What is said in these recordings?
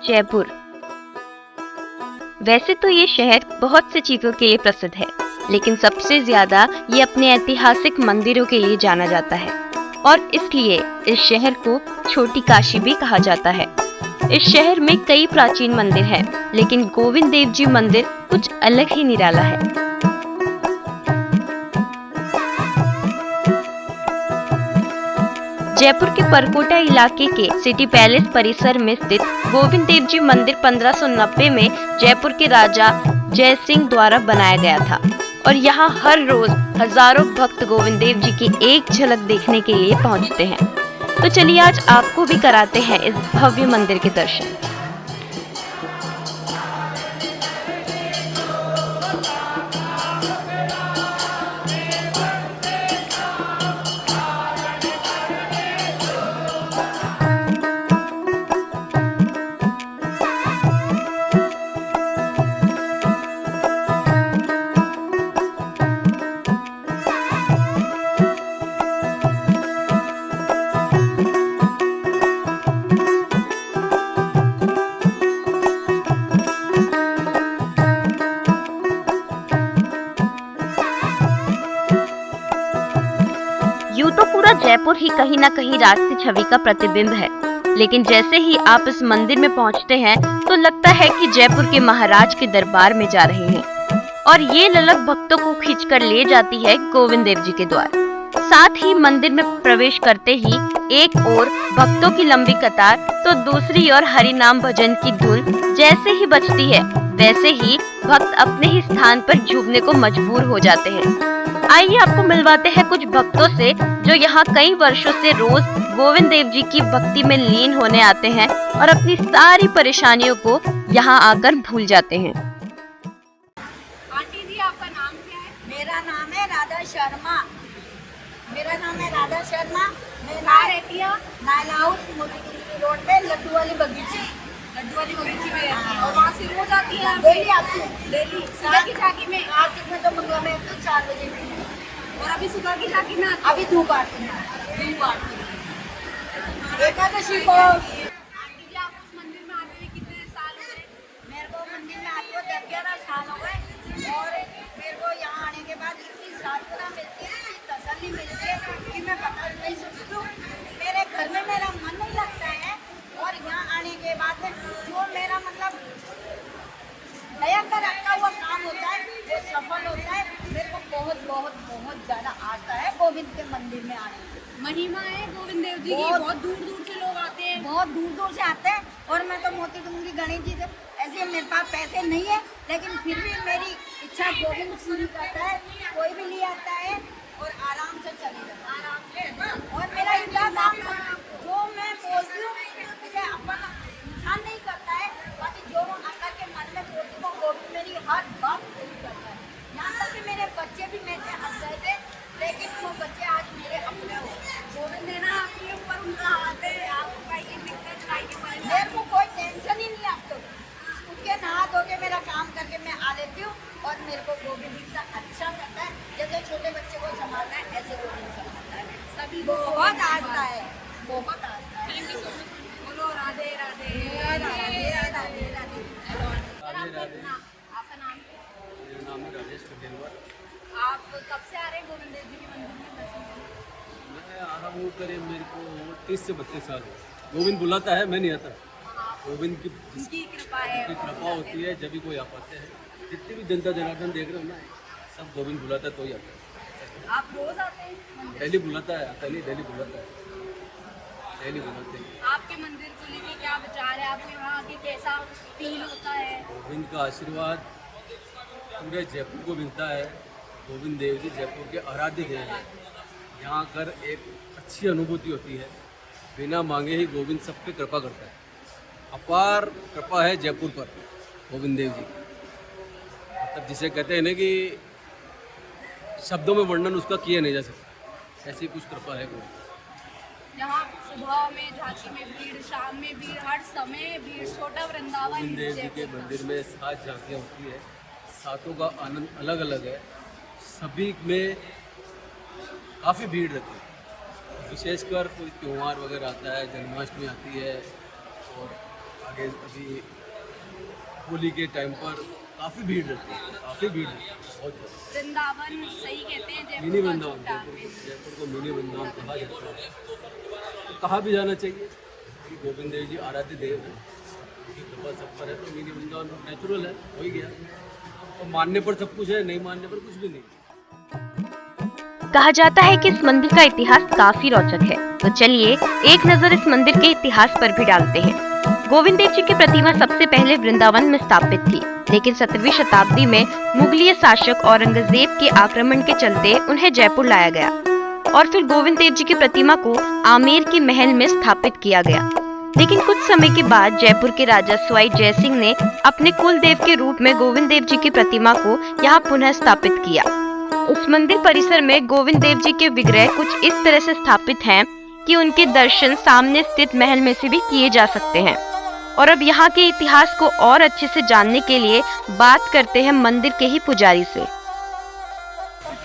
जयपुर। वैसे तो ये शहर बहुत से चीजों के लिए प्रसिद्ध है, लेकिन सबसे ज्यादा ये अपने ऐतिहासिक मंदिरों के लिए जाना जाता है और इसलिए इस शहर को छोटी काशी भी कहा जाता है। इस शहर में कई प्राचीन मंदिर हैं, लेकिन गोविंद देव जी मंदिर कुछ अलग ही निराला है। जयपुर के परकोटा इलाके के सिटी पैलेस परिसर में स्थित गोविंद देव जी मंदिर 1590 में जयपुर के राजा जय सिंह द्वारा बनाया गया था और यहाँ हर रोज हजारों भक्त गोविंद देव जी की एक झलक देखने के लिए पहुँचते हैं। तो चलिए आज आपको भी कराते हैं इस भव्य मंदिर के दर्शन। यूं तो पूरा जयपुर ही कहीं ना कहीं राज की छवि का प्रतिबिंब है, लेकिन जैसे ही आप इस मंदिर में पहुंचते हैं तो लगता है कि जयपुर के महाराज के दरबार में जा रहे हैं और ये ललक भक्तों को खींचकर ले जाती है गोविंद देव जी के द्वार। साथ ही मंदिर में प्रवेश करते ही एक ओर भक्तों की लंबी कतार तो दूसरी ओर हरि नाम भजन की धुन जैसे ही बजती है, वैसे ही भक्त अपने ही स्थान पर झूमने को मजबूर हो जाते हैं। आइए आपको मिलवाते हैं कुछ भक्तों से जो यहाँ कई वर्षों से रोज गोविंद देव जी की भक्ति में लीन होने आते हैं और अपनी सारी परेशानियों को यहाँ आकर भूल जाते हैं। आंटी जी, आपका नाम क्या है? मेरा नाम है राधा शर्मा। मैं कहाँ रहती है? नायल हाउस मोतीगिरी रोड पे लड्डू वाली बगीची में रहती है और वहाँ से रोज आती है? डेली आती हूँ। डेली सुबह की झांकी में? आरती में तो मंगला में तो 4 बजे में। और अभी सुबह की झांकी में आती अभी धूप आती है। एकादशी को। आंटी जी, आप उस मंदिर में आते हुए कितने साल हो गए? मेरे को मंदिर में आते हुए 10-11 साल हो गए और मेरे को यहाँ आने के बाद इतनी साधना मिलती है, इतनी तसल्ली मिलती है कि मैं बता नहीं सकती हूँ। मेरे घर में मेरा मन नहीं लगता है और यहाँ आने के बाद जो मेरा मतलब दया का रखा हुआ काम होता है वो सफल होता है। मेरे को बहुत बहुत बहुत ज़्यादा आस्था है गोविंद के मंदिर में आने से। महिमा है गोविंद देव जी की, बहुत दूर दूर से लोग आते हैं। बहुत दूर दूर से आते हैं और मैं तो मोती दूंगी गणेश जी से। ऐसे मेरे पास पैसे नहीं है, लेकिन फिर भी मेरी इच्छा गोविंद पूरी करता है। कोई भी ले आता है और आराम से चले जाता है, आराम से। और मेरा इतना काम जो मैं बोलती हूँ मुझे अपन इंसान नहीं करता है, बाकी जो वो अंदर के मन में बोलती हूँ वो भी मेरी हर बात पूरी करता है। यहाँ तक कि मेरे बच्चे भी मेरे से हंस गए थे, लेकिन वो बच्चे आज मेरे अपने हो। गोविंद है ना आपके ऊपर, उनका हाथ है, आपका ये दिक्कत मेरे को कोई टेंशन ही नहीं। अब तो उनके नहा धो के मेरा काम करके मैं आ लेती हूँ और मेरे को गोविंद इतना अच्छा करता है, जैसे छोटे बच्चे को संभालना है ऐसे गोविंद संभालता है। सभी बहुत आस्था है, बहुत आस्था है। Thank you so much. बोलो राधे राधे राधे राधे राधे। आपका नाम? मेरा नाम है राजेश खंडेलवाल। आप कब से आ रहे हैं गोविंद देव जी के मंदिर में दर्शन करने? मैं आ रहा हूँ करीब मेरे को 30 से 32 साल हो। गोविंद बुलाता है, मैं नहीं आता। गोविंद की उनकी कृपा है, की कृपा होती है, जब भी कोई आ पाते हैं। जितनी भी जनता जनार्दन देख रहे हो ना, सब गोविंद बुलाता है तो ही आता है। आप रोज आते हैं मंदिर? डेली बुलाता है, आता नहीं, डेली बुलाता है, डेली बुलाते हैं। आपके मंदिर को लेके क्या विचार है? आपको यहाँ आके कैसा फील होता है? गोविंद का आशीर्वाद पूरे जयपुर को मिलता है। गोविंद देव जी जयपुर के आराध्य देव हैं। यहाँ आकर एक अच्छी अनुभूति होती है। बिना मांगे ही गोविंद सब पे कृपा करता है। अपार कृपा है जयपुर पर गोविंद देव जी। मतलब जिसे कहते हैं ना कि शब्दों में वर्णन उसका किया नहीं जा सकता, ऐसी कुछ कृपा है गोविंद। यहाँ सुबह में झांकी में भीड़, शाम में भीड़, हर समय भीड़। छोटा वृंदावन गोविंद देव जी के मंदिर में 7 झांकियाँ होती है, सातों का आनंद अलग अलग है। सभी में काफ़ी भीड़ रहती है। विशेषकर कोई त्यौहार वगैरह आता है, जन्माष्टमी आती है और आगे अभी होली के टाइम पर काफ़ी भीड़ रहती है, काफ़ी भीड़ रहती है, बहुत ज़्यादा। वृंदावन सही कहते हैं, मिनी जयपुर का वृंदावन, छोटा। जयपुर को मिनी वृंदावन कहा जाता है। तो कहा भी जाना चाहिए कि गोविंद देव जी आराध्य देव हैं, उनकी कृपा सब पर है, तो मिनी वृंदावन नेचुरल है, हो ही गया। तो मानने पर सब कुछ है, नहीं मानने पर कुछ भी नहीं। कहा जाता है कि इस मंदिर का इतिहास काफी रोचक है, तो चलिए एक नजर इस मंदिर के इतिहास पर भी डालते हैं। गोविंद देव जी की प्रतिमा सबसे पहले वृंदावन में स्थापित थी, लेकिन 17वीं शताब्दी में मुगलिय शासक औरंगजेब के आक्रमण के चलते उन्हें जयपुर लाया गया और फिर गोविंद देव जी की प्रतिमा को आमेर के महल में स्थापित किया गया। लेकिन कुछ समय के बाद जयपुर के राजा सवाई जय सिंह ने अपने कुल देव के रूप में गोविंद देव जी की प्रतिमा को यहाँ पुनः स्थापित किया। इस मंदिर परिसर में गोविंद देव जी के विग्रह कुछ इस तरह से स्थापित हैं कि उनके दर्शन सामने स्थित महल में से भी किए जा सकते हैं। और अब यहाँ के इतिहास को और अच्छे से जानने के लिए बात करते हैं मंदिर के ही पुजारी से।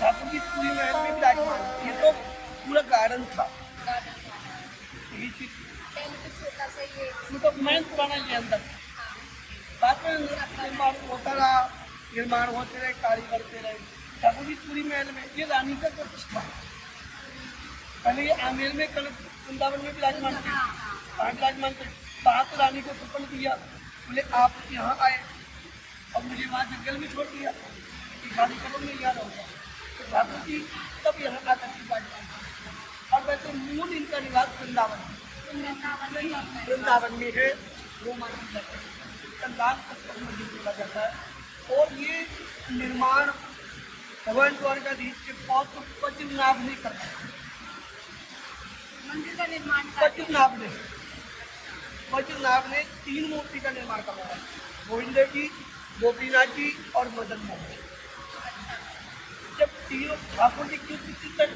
ठाकुर जी पूरी महल में विराजमान, ये तो पूरा गार्डन था। यही चीज छोटा सा ये मतलब महल पुराना ये अंदर, बाद में निर्माण होता रहा, निर्माण होते रहे, कार्य करते रहे। ठाकुर जी पूरी महल में, ये रानी का कक्ष था। पहले ये आमेर में कनक वृंदावन में विराजमान थे, वहाँ विराजमान थे। वहाँ तो रानी को सपन दिया, बोले आप यहाँ आए और मुझे वहाँ जंगल में छोड़ दिया कि शादी करो मैं यहाँ रहूँगा। तो ठाकुर जी तब यहाँ आकर के विराजमान। और वैसे मूल इनका निवास वृंदावन में है, वो माना जाता है, इसका लाल पत्थर मंदिर बोला जाता है। और ये निर्माण भगवान द्वारकाधीश के पौत्र वज्रनाभ ने करवाया। मंदिर का निर्माण वज्रनाभ ने 3 मूर्ति का निर्माण करवाया, गोविंद देव जी, गोपीनाथ जी और मदन मोहन जी। जब तीनों ठाकुर जी क्यों स्थित है,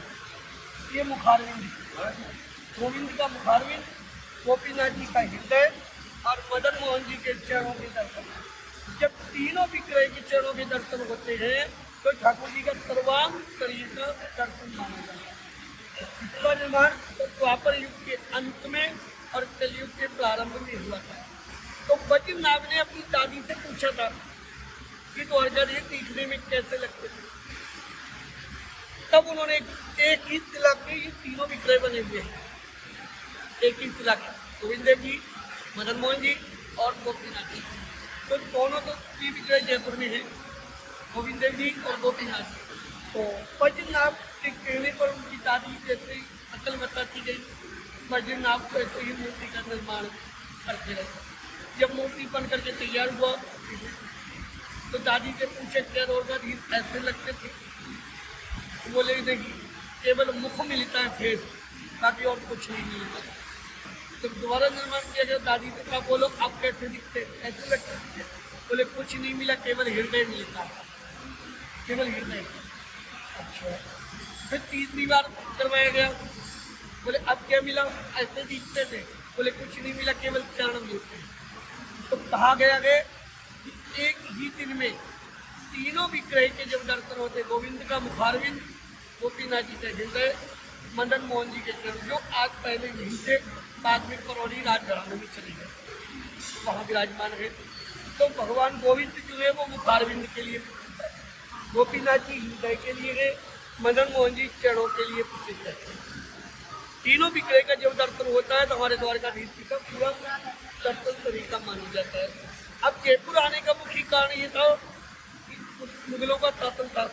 ये मुखारविंद, गोविंद का मुखारविंद, गोपीनाथ जी का हृदय और मदन मोहन जी के चरणों के दर्शन। जब तीनों विग्रह के चरणों के दर्शन होते हैं तो ठाकुर जी का सर्वांग शरीर का दर्शन माना जाता है। इसका निर्माण द्वापर युग के अंत में और कलयुग के प्रारंभ में हुआ था। तो वज्रनाभ ने अपनी दादी से पूछा था कि द्वारकाधीश दिखने में कैसे लगते थे। तब उन्होंने एक ही शिला के ये तीनों विग्रह बने हुए हैं, एक ही शिला के, गोविंद देव जी, मदन मोहन जी और गोपीनाथ जी। तो दोनों तो तीन विग्रह जयपुर में है, गोविंद देव जी और गोपीनाथ जी। तो वज्रनाभ के कहने पर उनकी दादी जैसे अकल बताती गई, वज्रनाभ को ऐसे ही मूर्ति का निर्माण करते रहे। जब मूर्ति बन करके तैयार हुआ तो दादी से पूछे क्या द्वारकाधीश ऐसे लगते थे? बोले नहीं, केवल मुख मिलता है फेस, बाकी और कुछ नहीं मिलता। तो दोबारा निर्माण किया गया, दादी से कहा बोलो आप कैसे दिखते, ऐसे लगते थे? बोले कुछ नहीं मिला, केवल हृदय मिलता, केवल हृदय। अच्छा, फिर तीसरी बार करवाया गया, बोले अब क्या मिला, ऐसे दिखते थे? बोले कुछ नहीं मिला, केवल चरण मिलते हैं। तो कहा गया है कि एक ही दिन में तीनों विग्रह के जब दर्शन होते, गोविंद का मुखारविंद, गोपीनाथ जी के हृदय, मदन मोहन जी के चरण, जो आज पहले यहीं थे, बाद में करौली राजघराने में चले गए, वहाँ विराजमान है। तो भगवान गोविंद जो है वो मुखारविंद के लिए प्रसिद्ध है, गोपीनाथ जी हृदय के लिए है, मदन मोहन जी चरणों के लिए प्रसिद्ध है। तीनों विग्रह का जब दर्शन होता है तो हमारे द्वारकाधीश जी का पूरा दर्शन तरीका माना जाता है। अब जयपुर आने का मुख्य कारण ये था कि मुगलों का शासन था,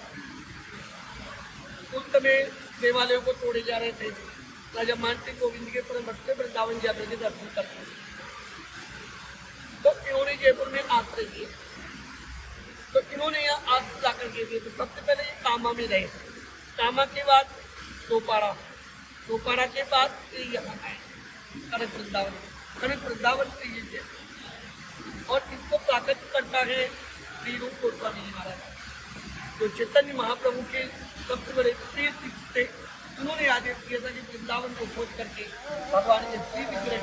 उस समय देवालयों को तोड़े जा रहे थे। राजा मानसिंह गोविंद के परम भक्त वृंदावन जाकर के दर्शन करते थे, तो इन्होंने जयपुर में आश्रय किए। तो इन्होंने यहाँ आश्रय जाकर के दिए। तो सबसे पहले ये कामा में रहे, कामा के बाद दोपारा, दोपारा के बाद ये यहाँ आए कनक वृंदावन, कनक वृंदावन से ये जयपुर। और इसको प्राकट करता है श्री रूप गोस्वामी जी महाराज, जो चैतन्य महाप्रभु के सबसे बड़े प्रिय शिष्य थे। उन्होंने आदेश किया था कि वृंदावन को खोज करके भगवान के श्री विग्रह।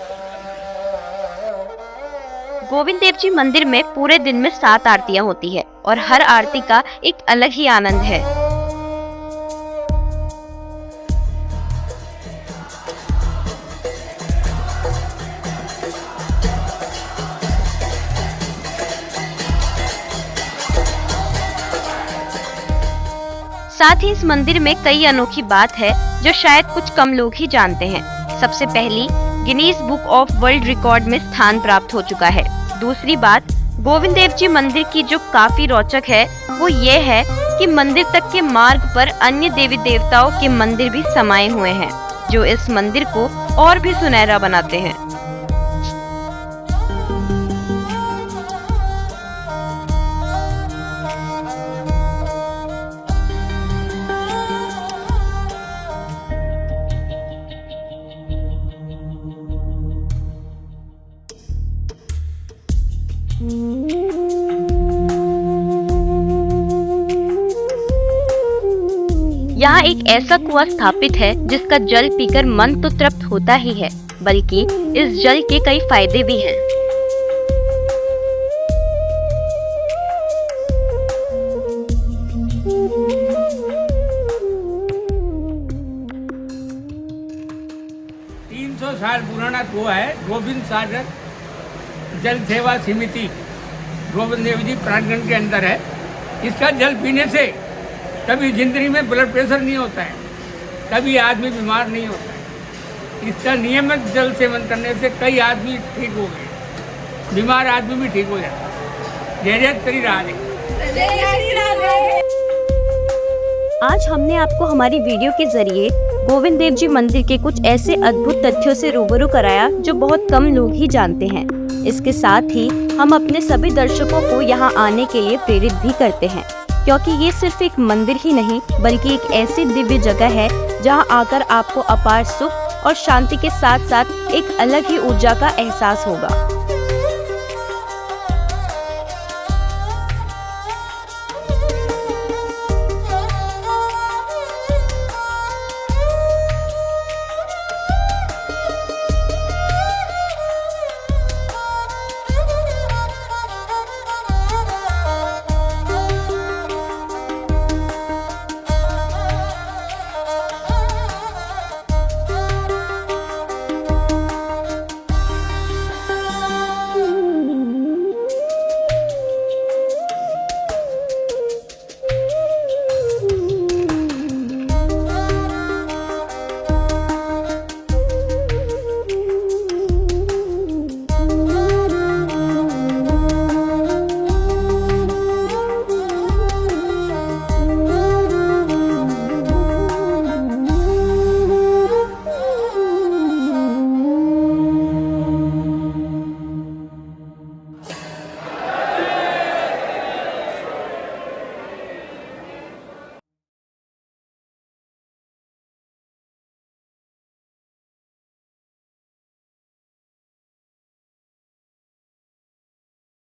गोविंद देव जी मंदिर में पूरे दिन में 7 आरतियां होती है और हर आरती का एक अलग ही आनंद है। साथ ही इस मंदिर में कई अनोखी बात है जो शायद कुछ कम लोग ही जानते हैं। सबसे पहली, Guinness book of world record में स्थान प्राप्त हो चुका है। दूसरी बात, गोविंद देव जी मंदिर की जो काफी रोचक है वो ये है कि मंदिर तक के मार्ग पर अन्य देवी देवताओं के मंदिर भी समाये हुए हैं, जो इस मंदिर को और भी सुनहरा बनाते हैं। यहाँ एक ऐसा कुआं स्थापित है जिसका जल पीकर मन तो तृप्त होता ही है, बल्कि इस जल के कई फायदे भी हैं। साल पुराना कुआं है। गोविंद सागर जल सेवा समिति गोविंद देव जी प्रांगण के अंदर है। इसका जल पीने से कभी जिंदगी में ब्लड प्रेशर नहीं होता है, कभी आदमी बीमार नहीं होता है। इसका नियमित जल सेवन करने से कई आदमी ठीक हो गए, बीमार आदमी भी ठीक हो जाता। जय जय श्री राधे। आज हमने आपको हमारी वीडियो के जरिए गोविंद देव जी मंदिर के कुछ ऐसे अद्भुत तथ्यों से रूबरू कराया जो बहुत कम लोग ही जानते हैं। इसके साथ ही हम अपने सभी दर्शकों को यहाँ आने के लिए प्रेरित भी करते हैं, क्योंकि ये सिर्फ एक मंदिर ही नहीं बल्कि एक ऐसी दिव्य जगह है जहाँ आकर आपको अपार सुख और शांति के साथ साथ एक अलग ही ऊर्जा का एहसास होगा।